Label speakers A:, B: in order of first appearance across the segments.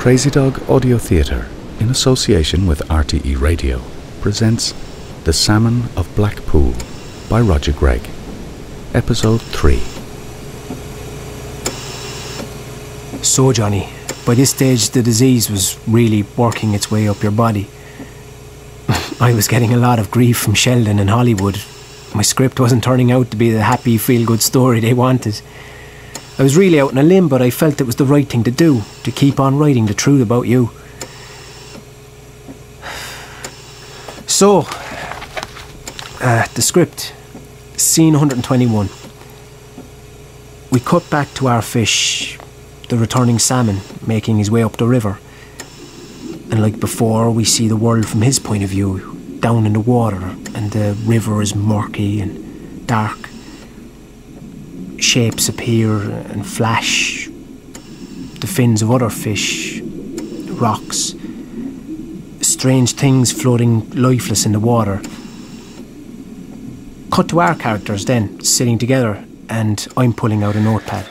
A: Crazy Dog Audio Theatre, in association with RTE Radio, presents The Salmon of Blackpool by Roger Gregg. Episode 3.
B: So, Johnny, by this stage the disease was really working its way up your body. I was getting a lot of grief from Sheldon and Hollywood. My script wasn't turning out to be the happy, feel-good story they wanted. I was really out on a limb, but I felt it was the right thing to do, to keep on writing the truth about you. So, the script, scene 121. We cut back to our fish, the returning salmon, making his way up the river. And like before, we see the world from his point of view, down in the water, and the river is murky and dark. Shapes appear and flash. The fins of other fish, rocks, strange things floating lifeless in the water. Cut to our characters then, sitting together, and I'm pulling out a notepad.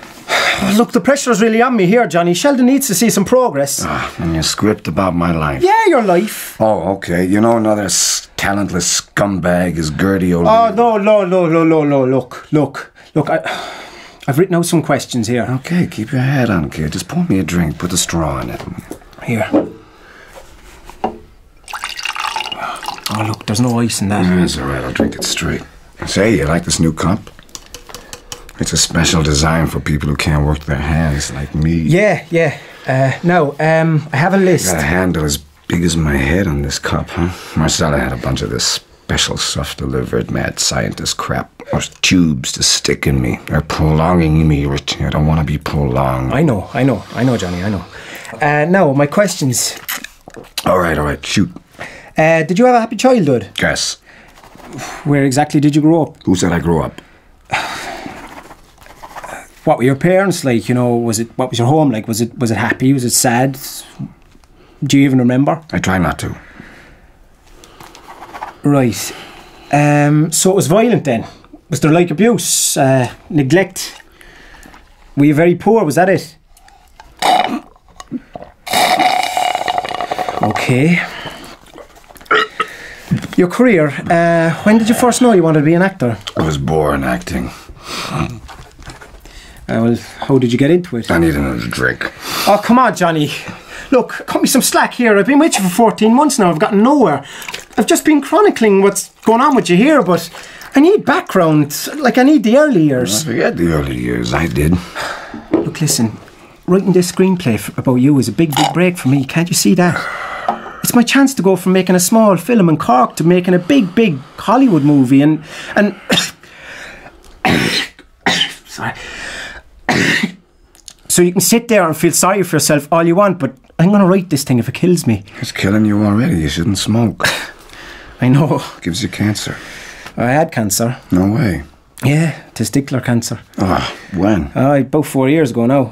C: Look, the pressure's really on me here, Johnny. Sheldon needs to see some progress.
D: And your script about my life.
C: Yeah, your life.
D: Oh, okay. You know another talentless scumbag is Gertie O'Leary.
C: Oh, no. Look, I've written out some questions here.
D: Okay, keep your head on, kid. Just pour me a drink. Put the straw in it.
C: Here. Oh, look, there's no ice in that.
D: That's all right. I'll drink it straight. Say, you like this new cup? It's a special design for people who can't work their hands like me.
C: Yeah. Now, I have a list.
D: Got a handle as big as my head on this cup, huh? Marcella had a bunch of this special stuff delivered, mad scientist crap. There's tubes to stick in me. They're prolonging me, Rich. I don't want to be prolonged.
C: I know, Johnny, I know. Now, my questions.
D: All right, shoot.
C: Did you have a happy childhood?
D: Guess.
C: Where exactly did you grow up?
D: Who said I grew up?
C: What were your parents like? You know, what was your home like? Was it happy? Was it sad? Do you even remember?
D: I try not to.
C: Right. So it was violent then? Was there like abuse? Neglect? Were you very poor? Was that it? Okay. Your career. When did you first know you wanted to be an actor?
D: I was born acting.
C: Well, how did you get into it?
D: I need another drink.
C: Oh, come on, Johnny. Look, cut me some slack here. I've been with you for 14 months now. I've gotten nowhere. I've just been chronicling what's going on with you here, but I need background. Like, I need the early years.
D: I forget the early years. I did.
C: Look, listen. Writing this screenplay about you is a big break for me. Can't you see that? It's my chance to go from making a small film in Cork to making a big Hollywood movie and sorry. So you can sit there and feel sorry for yourself all you want, but I'm going to write this thing if it kills me.
D: It's killing you already. You shouldn't smoke.
C: I know.
D: Gives you cancer.
C: I had cancer.
D: No way.
C: Yeah, testicular cancer.
D: Oh, when?
C: About 4 years ago now.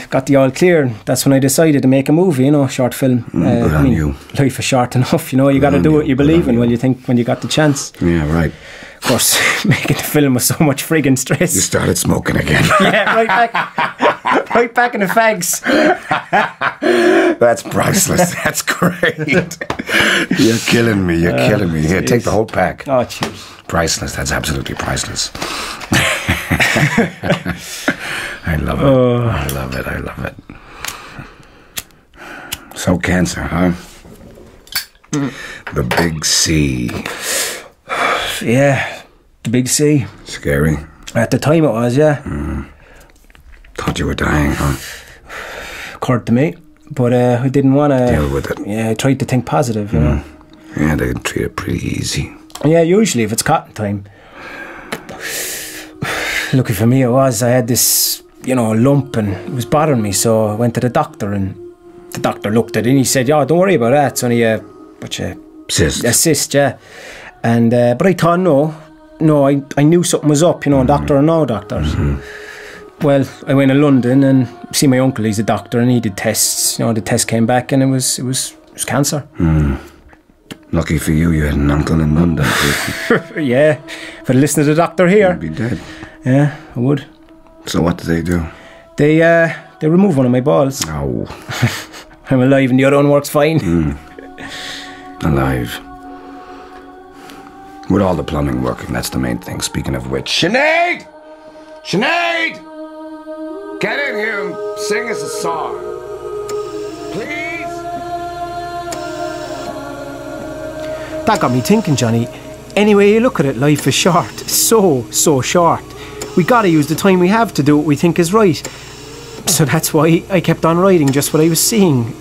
C: Got the all clear. That's when I decided to make a movie, short film.
D: Good on you.
C: Life is short enough, you got to do what you believe in. Well, you think when you got the chance.
D: Yeah, right.
C: Of course, making the film was so much friggin' stress.
D: You started smoking again.
C: Yeah, right back in the fags.
D: That's priceless. That's great. You're killing me. Here, take the whole pack.
C: Oh, cheers.
D: Priceless. That's absolutely priceless. I love it. I love it. So cancer, huh? The big C.
C: Yeah, the big C.
D: Scary.
C: At the time it was, yeah.
D: Thought you were dying, huh?
C: Occurred to me, but I didn't want to
D: deal with it.
C: Yeah, I tried to think positive, you know.
D: Yeah, they can treat it pretty easy.
C: Yeah, usually if it's cotton time. Lucky for me it was. I had this, lump and it was bothering me, so I went to the doctor and the doctor looked at it and he said, "Yeah, don't worry about that. It's only a
D: cyst."
C: A cyst, yeah. And but I thought no, I knew something was up, doctor or no doctors. Well, I went to London and see my uncle. He's a doctor, and he did tests. The test came back, and it was cancer.
D: Lucky for you, you had an uncle in London.
C: Yeah, if I'd listened to the doctor here,
D: you'd be dead.
C: Yeah, I would.
D: So what did they do?
C: They removed one of my balls.
D: Oh.
C: I'm alive and the other one works fine.
D: Alive. With all the plumbing working, that's the main thing. Speaking of which, Sinead! Sinead! Get in here and sing us a song. Please?
B: That got me thinking, Johnny. Anyway, you look at it, life is short. So short. We gotta use the time we have to do what we think is right. So that's why I kept on writing just what I was seeing.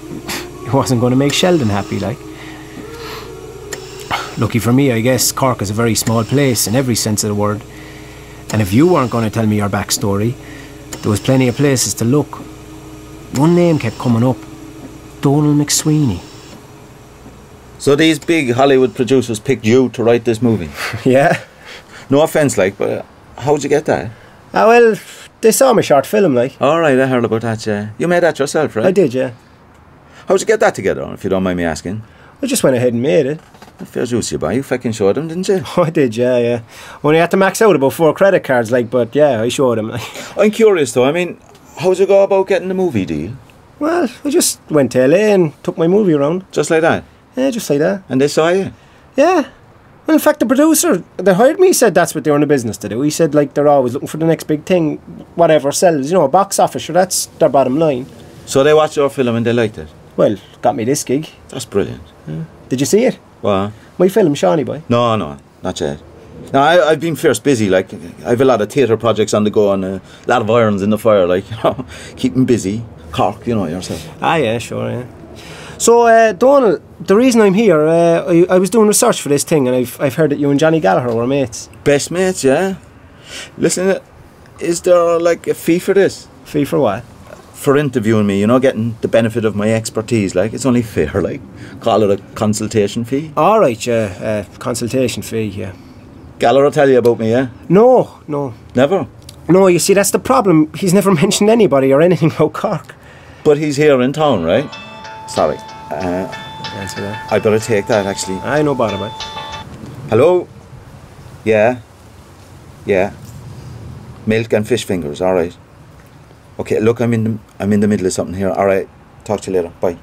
B: It wasn't going to make Sheldon happy, like. Lucky for me, I guess, Cork is a very small place in every sense of the word. And if you weren't going to tell me your backstory, there was plenty of places to look. One name kept coming up. Donald McSweeney.
E: So these big Hollywood producers picked you to write this movie?
C: Yeah.
E: No offence, like, but how'd you get that?
C: Ah, well, they saw my short film, like.
E: All right, I heard about that, yeah. You made that yourself, right?
C: I did, yeah.
E: How'd you get that together, if you don't mind me asking?
C: I just went ahead and made it.
E: Fair juice, you buy. You fucking showed them, didn't you?
C: Oh, I did, yeah. Only had to max out about 4 credit cards, like, but yeah, I showed him. Like.
E: I'm curious, though. I mean, how'd you go about getting the movie deal?
C: Well, I just went to LA and took my movie around.
E: Just like that?
C: Yeah, just like that.
E: And they saw you?
C: Yeah. Well, in fact, the producer that hired me said that's what they were in the business to do. He said, like, they're always looking for the next big thing, whatever sells, a box office, sure, that's their bottom line.
E: So they watched your film and they liked it?
C: Well, got me this gig.
E: That's brilliant.
C: Yeah. Did you see it?
E: What?
C: My film, Shawnee Boy.
E: No, not yet. No, I've been fierce busy, like, I have a lot of theatre projects on the go and a lot of irons in the fire, like, keeping busy. Cork, yourself.
C: Ah, yeah, sure, yeah. So, Donald, the reason I'm here, I was doing research for this thing and I've heard that you and Johnny Gallagher were mates.
E: Best mates, yeah. Listen, is there, like, a fee for this?
C: Fee for what?
E: For interviewing me, getting the benefit of my expertise, like, it's only fair, like, call it a consultation fee.
C: All right, yeah, consultation fee, yeah.
E: Gallagher tell you about me, yeah?
C: No.
E: Never?
C: No, you see, that's the problem. He's never mentioned anybody or anything about Cork.
E: But he's here in town, right? Sorry.
C: Answer that.
E: I better take that, actually.
C: I no bother, man.
E: Hello? Yeah? Milk and fish fingers, all right. Okay, look, I'm in the middle of something here. All right, talk to you later. Bye.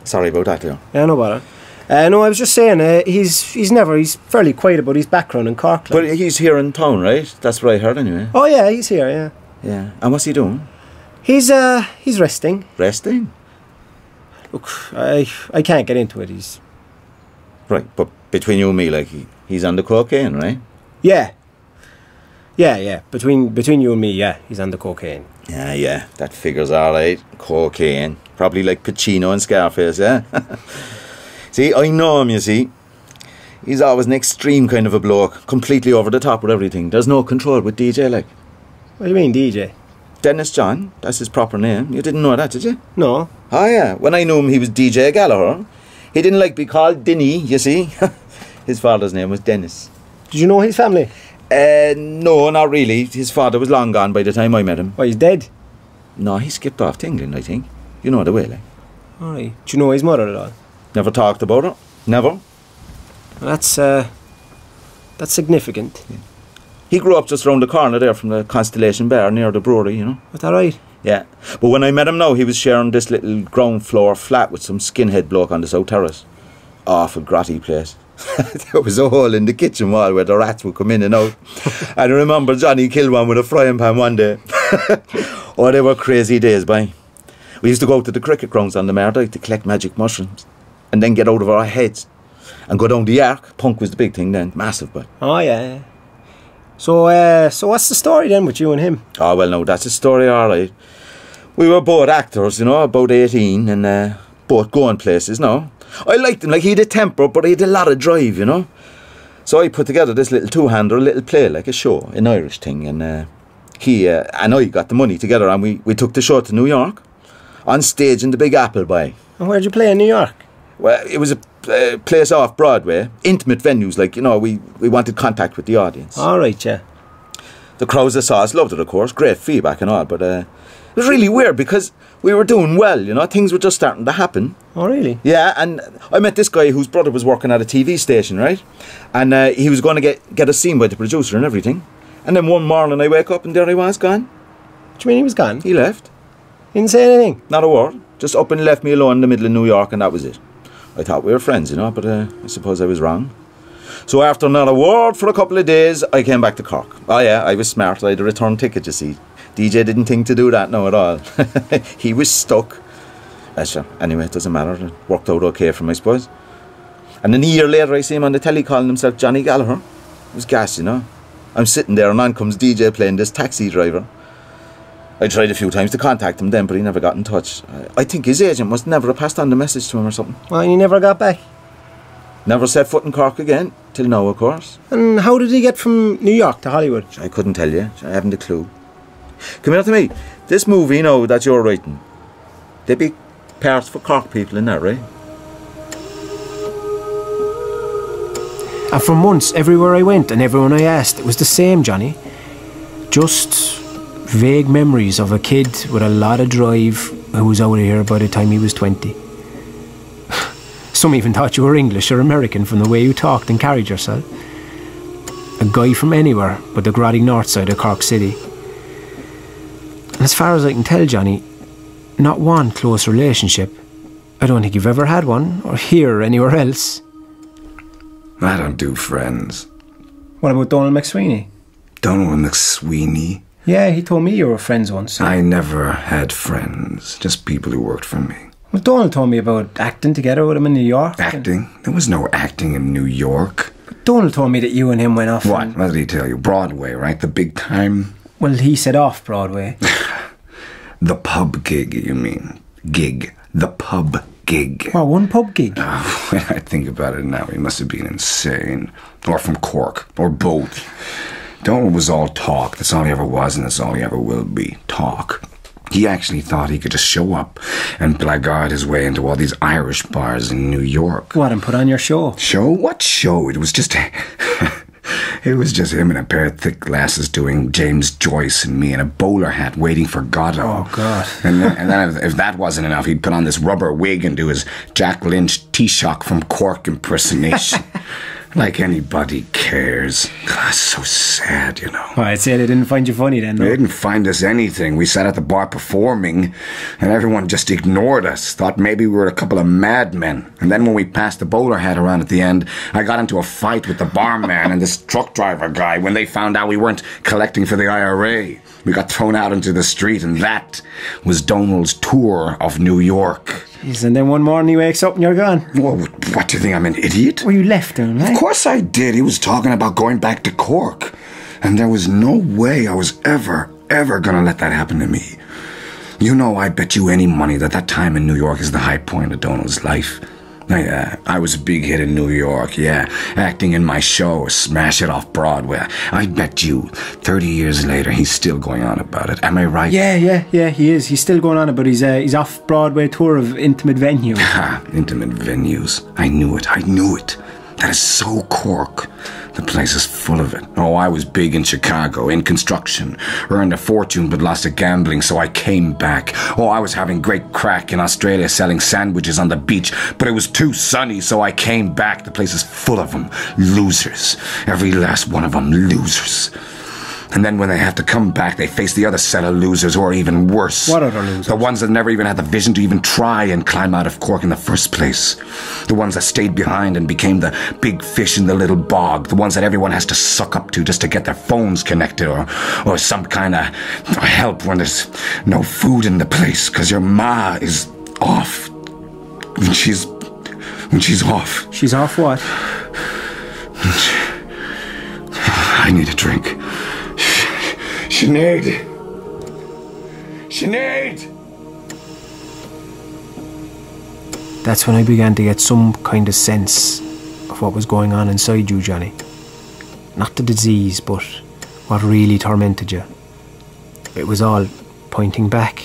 E: Sorry about that, there.
C: Yeah, no bother. No, I was just saying, he's fairly quiet about his background in Cork. Like.
E: But he's here in town, right? That's what I heard, anyway.
C: Oh yeah, he's here, yeah.
E: Yeah, and what's he doing?
C: He's resting.
E: Resting?
C: Look, I can't get into it. He's
E: right, but between you and me, like, he's on the cocaine, right?
C: Yeah. Between you and me, yeah, he's on the cocaine.
E: Yeah, that figures all right. Cocaine, probably like Pacino and Scarface, yeah. See, I know him. You see, he's always an extreme kind of a bloke, completely over the top with everything. There's no control with DJ, like.
C: What do you mean, DJ?
E: Dennis John, that's his proper name. You didn't know that, did you?
C: No.
E: Oh yeah, when I knew him he was DJ Gallagher. He didn't like to be called Dinny, you see. His father's name was Dennis.
C: Did you know his family?
E: No, not really. His father was long gone by the time I met him.
C: Oh, he's dead?
E: No, he skipped off to England, I think. You know the way, like.
C: Alright. Do you know his mother at all?
E: Never talked about her. Never.
C: Well, that's significant.
E: Yeah. He grew up just round the corner there from the Constellation Bar near the brewery,
C: Is that right?
E: Yeah. But when I met him now, he was sharing this little ground floor flat with some skinhead bloke on the South Terrace. Awful grotty place. There was a hole in the kitchen wall where the rats would come in and out. And I remember Johnny killed one with a frying pan one day. Oh, they were crazy days, boy. We used to go to the cricket grounds on the Mardyke to collect magic mushrooms and then get out of our heads and go down the Ark. Punk was the big thing then, massive, but.
C: Oh, yeah. So what's the story then with you and him?
E: Oh, well, no, that's a story, all right. We were both actors, about 18 and both going places, no. I liked him, like, he had a temper, but he had a lot of drive, So I put together this little two-hander, a little play, like a show, an Irish thing, and he and I got the money together and we took the show to New York, on stage in the Big Apple, boy.
C: And where'd you play in New York?
E: Well, it was a place off Broadway, intimate venues, like, we wanted contact with the audience.
C: All right, yeah.
E: The crowds that saw us loved it, of course, great feedback and all, but it was really weird because we were doing well, things were just starting to happen.
C: Oh, really?
E: Yeah, and I met this guy whose brother was working at a TV station, right? And he was going to get us seen by the producer and everything. And then one morning I wake up and there he was, gone.
C: What do you mean he was gone?
E: He left.
C: He didn't say anything?
E: Not a word. Just up and left me alone in the middle of New York, and that was it. I thought we were friends, you know, but I suppose I was wrong. So after not a word for a couple of days, I came back to Cork. Oh yeah, I was smart. I had a return ticket, you see. DJ didn't think to do that, no, at all. He was stuck. Sure. Anyway, it doesn't matter. It worked out okay for him, I suppose. And then a year later, I see him on the telly calling himself Johnny Gallagher. It was gas, you know. I'm sitting there, and on comes DJ playing this taxi driver. I tried a few times to contact him then, but he never got in touch. I think his agent must never have passed on the message to him or something.
C: Well, and he never got back?
E: Never set foot in Cork again, till now, of course.
C: And how did he get from New York to Hollywood?
E: I couldn't tell you. I haven't a clue. Come here to me. This movie, you know, that you're writing, there'd be parts for Cork people in that, right?
B: And for months, everywhere I went and everyone I asked, it was the same, Johnny. Just vague memories of a kid with a lot of drive who was out of here by the time he was 20. Some even thought you were English or American from the way you talked and carried yourself. A guy from anywhere but the grotty north side of Cork City. And as far as I can tell, Johnny, not one close relationship. I don't think you've ever had one, or here or anywhere else.
D: I don't do friends.
C: What about Donald McSweeney?
D: Donald McSweeney?
C: Yeah, he told me you were friends once.
D: I never had friends, just people who worked for me.
C: Well, Donald told me about acting together with him in New York.
D: Acting? There was no acting in New York.
C: But Donald told me that you and him went off.
D: What? What did he tell you? Broadway, right? The big time?
C: Well, he said off Broadway.
D: The pub gig, you mean? Gig. The pub gig.
B: Well, one pub gig.
D: Oh, when I think about it now, he must have been insane. Or from Cork. Or both. Donald was all talk. That's all he ever was, and that's all he ever will be. Talk. He actually thought he could just show up and blackguard his way into all these Irish bars in New York.
C: What, and put on your show?
D: Show? What show? It was just... It was just him in a pair of thick glasses doing James Joyce and me in a bowler hat waiting for Godot.
C: Oh, God.
D: And then if that wasn't enough, he'd put on this rubber wig and do his Jack Lynch Taoiseach from Cork impersonation. Like anybody cares. God, so sad, you know.
C: Oh, I'd say they didn't find you funny then, no?
D: They didn't find us anything. We sat at the bar performing, and everyone just ignored us, thought maybe we were a couple of madmen. And then when we passed the bowler hat around at the end, I got into a fight with the barman and this truck driver guy when they found out we weren't collecting for the IRA. We got thrown out into the street, and that was Donald's tour of New York.
C: Jeez, and then one morning he wakes up and you're gone.
D: Well, what do you think, I'm an idiot?
C: Well, you left him, right?
D: Of course I did. He was talking about going back to Cork. And there was no way I was ever gonna let that happen to me. You know, I bet you any money that time in New York is the high point of Donald's life. I was a big hit in New York, yeah. Acting in my show, Smash It Off Broadway. I bet you 30 years later he's still going on about it. Am I right?
C: Yeah, he is. He's still going on about he's off Broadway tour of intimate venues.
D: Ha, intimate venues. I knew it. That is so Cork. The place is full of it. Oh, I was big in Chicago, in construction. Earned a fortune but lost at gambling, so I came back. Oh, I was having great crack in Australia selling sandwiches on the beach, but it was too sunny, so I came back. The place is full of them. Losers. Every last one of them losers. And then when they have to come back, they face the other set of losers who are even worse.
C: What other losers?
D: The ones that never even had the vision to even try and climb out of Cork in the first place. The ones that stayed behind and became the big fish in the little bog. The ones that everyone has to suck up to just to get their phones connected or some kind of help when there's no food in the place because your ma is off. When she's off.
C: She's off what?
D: I need a drink. Sinead!
B: That's when I began to get some kind of sense of what was going on inside you, Johnny. Not the disease, but what really tormented you. It was all pointing back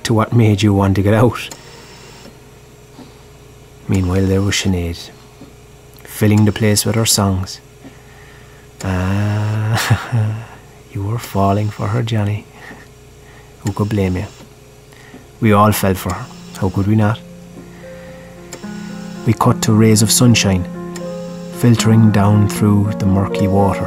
B: to what made you want to get out. Meanwhile, there was Sinead, filling the place with her songs. You were falling for her, Johnny. Who could blame you? We all fell for her. How could we not? We cut to rays of sunshine, filtering down through the murky water.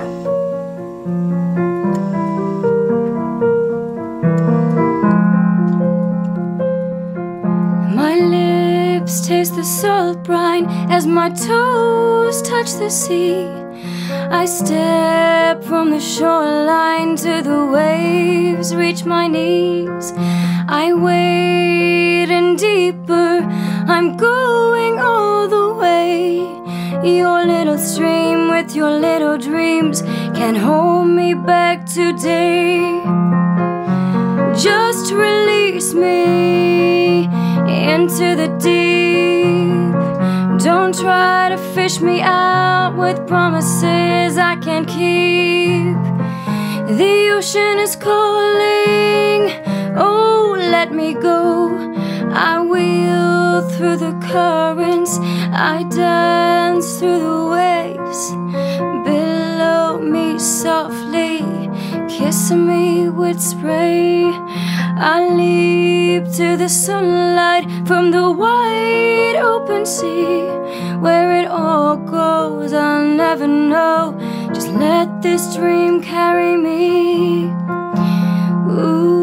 F: lips taste the salt brine as my toes touch the sea. I step from the shoreline to the waves reach my knees. I wade in deeper, I'm going all the way. Your little stream with your little dreams can hold me back today. Just release me into the deep. Don't try to fish me out with promises I can't keep. The ocean is calling, oh, let me go. I wheel through the currents, I dance through the waves. Below me softly, kissing me with spray. I leap to the sunlight from the wide open sea. Where it all goes I'll never know. Just let this dream carry me. Ooh.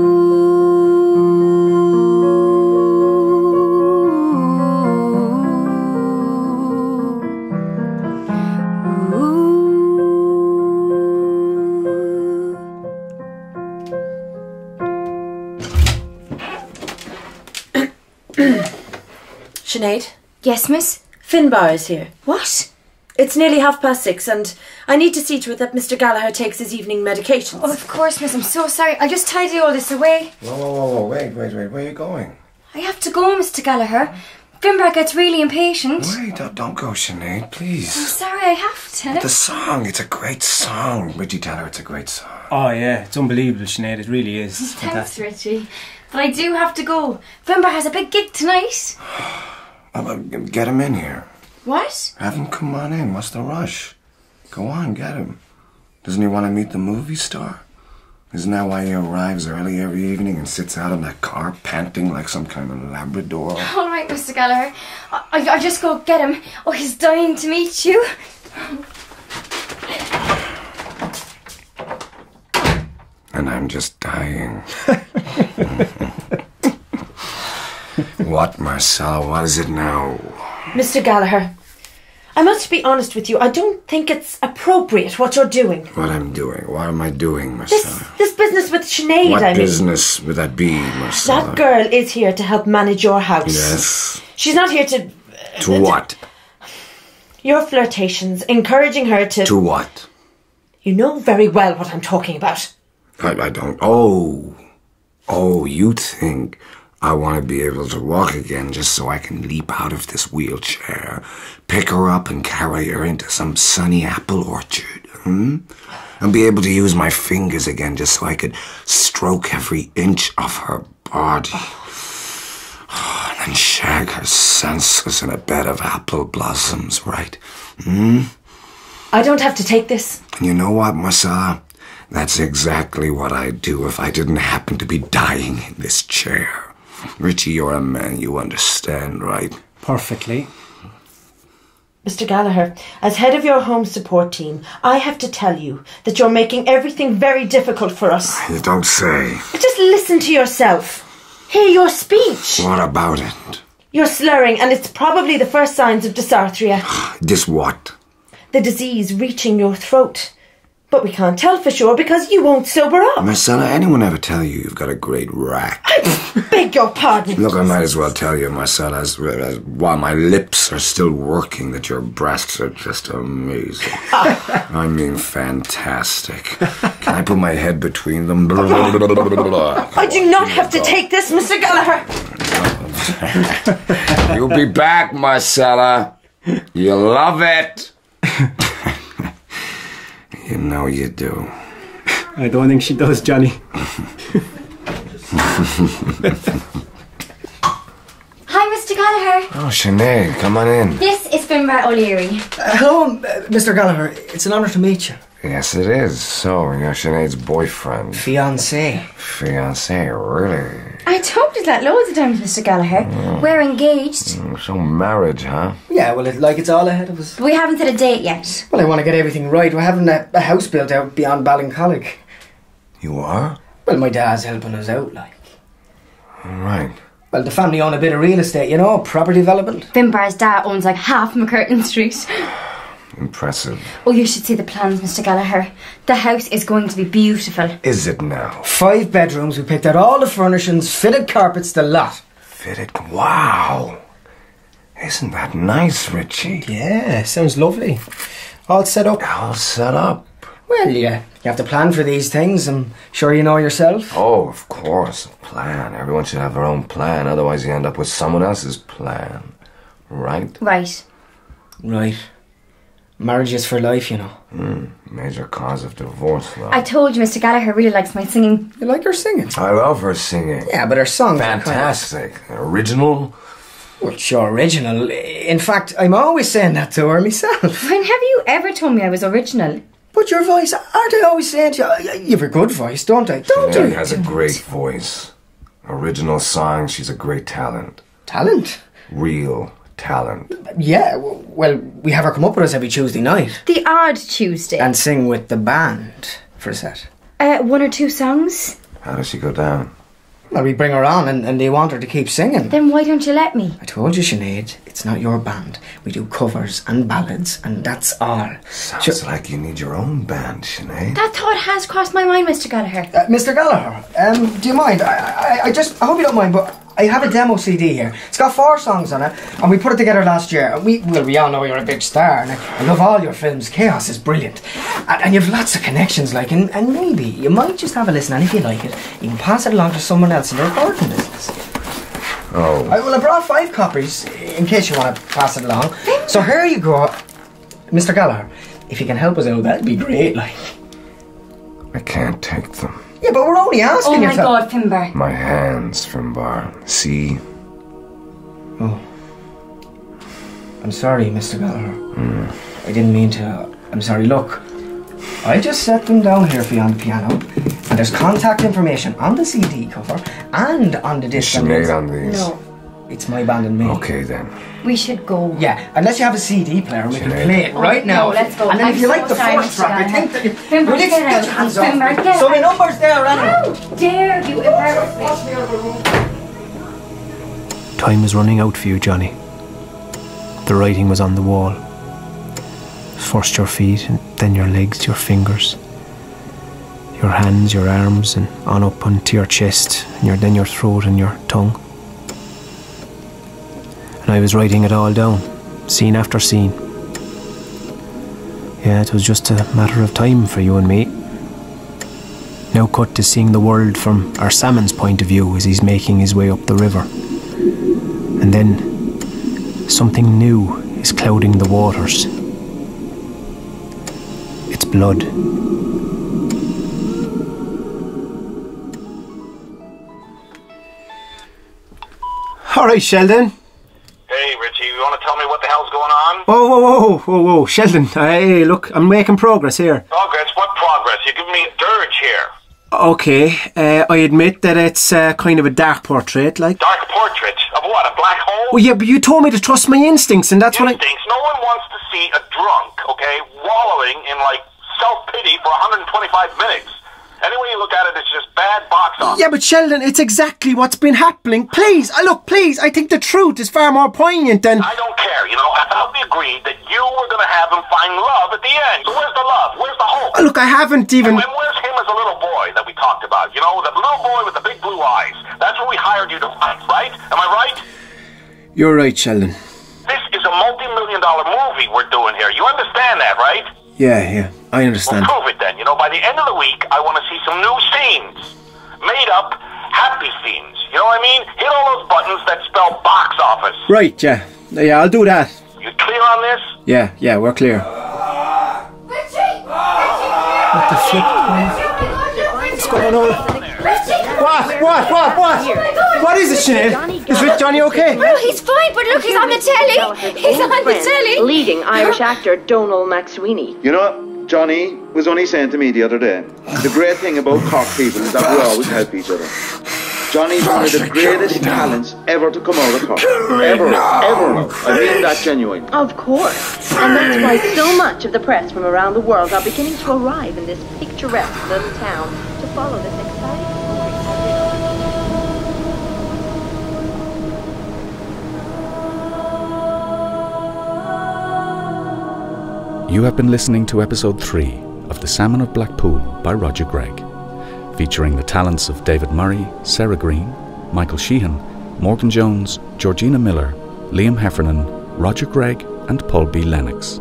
G: Sinead?
F: Yes, miss?
G: Finbar is here.
F: What?
G: It's nearly 6:30 and I need to see to it that Mr. Gallagher takes his evening medications.
F: Oh, of course, miss. I'm so sorry. I'll just tidy all this away.
D: Whoa, wait, where are you going?
F: I have to go, Mr. Gallagher. Finbar gets really impatient.
D: Wait, don't go, Sinead, please.
F: I'm sorry, I have to.
D: The song, it's a great song. Would you tell her it's a great song?
C: Oh yeah, it's unbelievable, Sinead. It really is. It's
F: Thanks,
C: fantastic.
F: Richie. But I do have to go. Finbar has a big gig tonight.
D: Get him in here.
F: What?
D: Have him come on in. What's the rush? Go on, get him. Doesn't he want to meet the movie star? Isn't that why he arrives early every evening and sits out in that car panting like some kind of Labrador?
F: All right, Mr. Gallagher. I'll just go get him. Oh, he's dying to meet you.
D: And I'm just dying. What, Marcel? What is it now?
G: Mr. Gallagher, I must be honest with you. I don't think it's appropriate what you're doing.
D: What I'm doing? What am I doing, Marcel?
G: This business with Sinead,
D: What
G: I mean.
D: business would that be, Marcel?
G: That girl is here to help manage your house.
D: Yes.
G: She's not here to...
D: To what?
G: Your flirtations, encouraging her to...
D: To what?
G: You know very well what I'm talking about.
D: I don't... Oh, you think I want to be able to walk again just so I can leap out of this wheelchair, pick her up and carry her into some sunny apple orchard, And be able to use my fingers again just so I could stroke every inch of her body. And then shag her senseless in a bed of apple blossoms, right?
G: I don't have to take this.
D: And you know what, Marcella? That's exactly what I'd do if I didn't happen to be dying in this chair. Richie, you're a man, you understand, right?
C: Perfectly.
G: Mr. Gallagher, as head of your home support team, I have to tell you that you're making everything very difficult for us.
D: You don't say.
G: Just listen to yourself. Hear your speech.
D: What about it?
G: You're slurring, and it's probably the first signs of dysarthria.
D: This what?
G: The disease reaching your throat. But we can't tell for sure because you won't sober up.
D: Marcella, anyone ever tell you you've got a great rack?
G: I beg your pardon.
D: Look, I might as well tell you, Marcella, as while my lips are still working, that your breasts are just amazing. I mean, fantastic. Can I put my head between them?
G: I do not have to take this, Mr. Gallagher.
D: You'll be back, Marcella. You'll love it. You know you do.
C: I don't think she does, Johnny.
F: Hi, Mr. Gallagher.
D: Oh, Sinead, come on in.
F: This is Finbar O'Leary.
B: Hello, Mr. Gallagher. It's an honour to meet you.
D: Yes, it is. So, you're Sinead's boyfriend.
B: Fiancé.
D: Fiancé, really?
F: I told you that loads of times, Mr. Gallagher. We're engaged.
D: So marriage, huh?
B: Yeah, well, it's all ahead of us.
F: But we haven't set a date yet.
B: Well, I want to get everything right. We're having a house built out beyond Ballincollig.
D: You are?
B: Well, my dad's helping us out, like.
D: All right.
C: Well, the family own a bit of real estate, you know, property development.
F: Finbar's dad owns like half McCurtain Street.
D: Impressive.
F: Oh, you should see the plans, Mr. Gallagher. The house is going to be beautiful.
D: Is it now?
C: 5 bedrooms, we picked out all the furnishings, fitted carpets, the lot.
D: Fitted? Wow. Isn't that nice, Richie?
C: Yeah, sounds lovely. All set up.
D: All set up.
C: Well, yeah, you have to plan for these things. I'm sure you know yourself.
D: Oh, of course, a plan. Everyone should have their own plan, otherwise you end up with someone else's plan. Right?
F: Right.
C: Right. Marriage is for life, you know.
D: Major cause of divorce, though.
F: I told you Mr. Gallagher really likes my singing.
C: You like her singing?
D: I love her singing.
C: Yeah, but her songs
D: Fantastic. Original.
C: Well, sure, original. In fact, I'm always saying that to her myself.
F: When have you ever told me I was original?
C: But your voice, aren't I always saying to you, you have a good voice, don't I? Don't
D: Sinead
C: you?
D: has a great voice. Original song, she's a great talent.
C: Talent?
D: Real talent.
C: Yeah, well, we have her come up with us every Tuesday night.
F: The odd Tuesday.
C: And sing with the band for a set.
F: 1 or 2 songs?
D: How does she go down?
C: Well, we bring her on and they want her to keep singing.
F: Then why don't you let me?
C: I told you, Sinead, it's not your band. We do covers and ballads, and that's all.
D: Sounds like you need your own band, Sinead.
F: That thought has crossed my mind, Mr. Gallagher.
C: Mr. Gallagher, do you mind? I hope you don't mind, but I have a demo CD here. It's got 4 songs on it, and we put it together last year. We all know you're a big star, and I love all your films. Chaos is brilliant. And you've lots of connections, like, and maybe you might just have a listen, and if you like it, you can pass it along to someone else in the recording business.
D: Oh.
C: I brought 5 copies, in case you want to pass it along. So here you go. Mr. Gallagher, if you can help us out, that'd be great, like.
D: I can't take them.
C: Yeah, but we're only asking
F: Oh my
C: yourself.
F: God, Finbar.
D: My hands, Finbar. See?
C: Oh. I'm sorry, Mr. Gallagher. I didn't mean to. I'm sorry. Look, I just set them down here for you on the piano, and there's contact information on the CD cover and on the disc.
D: Sinead on these.
F: No.
C: It's my band and me.
D: Okay, then.
F: We should go.
C: Yeah, unless you have a CD player, we can
D: Sinead.
C: play it right now.
F: No, let's go.
C: And then
F: I'm
C: if you
F: so
C: like the
F: sorry,
C: first
F: Mr.
C: track, I
F: Gallagher.
C: think that you...
F: Finbar,
C: Will you
F: get
C: get
F: out.
C: your hands
F: Finbar,
C: off
F: get
C: me? So
F: out.
C: my number's there, anyway.
F: How dare you embarrass me?
B: Time was running out for you, Johnny. The writing was on the wall. First your feet, and then your legs, your fingers, your hands, your arms, and on up onto your chest, and then your throat and your tongue. And I was writing it all down, scene after scene. Yeah, it was just a matter of time for you and me. Now cut to seeing the world from our salmon's point of view as he's making his way up the river. And then something new is clouding the waters. It's blood. All right, Sheldon.
H: Hey, Richie, you want to tell me what the hell's going on?
B: Whoa, Sheldon. Hey, look, I'm making progress here.
H: Progress? What progress? You're giving me a dirge here.
B: Okay, I admit that it's kind of a dark portrait, like.
H: Dark portrait? Of what, a black hole?
B: Well, yeah, but you told me to trust my instincts, and that's what I...
H: Instincts? No one wants to see a drunk, okay, wallowing in, like, self-pity for 125 minutes. Any way you look at it, it's just bad box office.
B: Yeah, but Sheldon, it's exactly what's been happening. Please, please, I think the truth is far more poignant than...
H: I don't care, you know. I thought we agreed that you were going to have him find love at the end. So where's the love? Where's the hope?
B: Look, I haven't even...
H: And where's him as a little boy that we talked about? You know, the little boy with the big blue eyes. That's what we hired you to find, right? Am I right?
B: You're right, Sheldon.
H: This is a multi-million-dollar movie we're doing here. You understand that, right?
B: Yeah, I understand.
H: Well, prove it then. You know, by the end of the week, I want to see some new scenes. Made up, happy scenes. You know what I mean? Hit all those buttons that spell box office.
B: Right, yeah. Yeah, I'll do that.
H: You clear on this?
B: Yeah, we're clear.
C: What the flip? What's going on?
B: What? What is it, Sinead? Is Johnny okay?
F: Well, he's fine, but look, he's on the telly. He's on the telly.
I: Leading Irish actor Donal McSweeney.
E: You know, Johnny was only saying to me the other day, the great thing about Cork people is that we always help each other. Johnny's one of the greatest talents ever to come out of Cork. Ever. I mean that genuine.
I: Of course. And that's why so much of the press from around the world are beginning to arrive in this picturesque little town to follow this exciting story.
A: You have been listening to episode 3 of The Salmon of Blackpool by Roger Gregg, featuring the talents of David Murray, Sarah Green, Michael Sheehan, Morgan Jones, Georgina Miller, Liam Heffernan, Roger Gregg and Paul B. Lennox.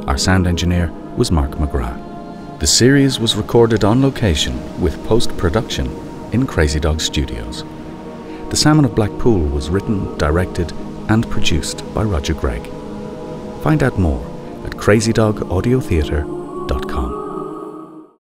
A: Our sound engineer was Mark McGrath. The series was recorded on location with post-production in Crazy Dog Studios. The Salmon of Blackpool was written, directed and produced by Roger Gregg. Find out more at crazydogaudiotheatre.com.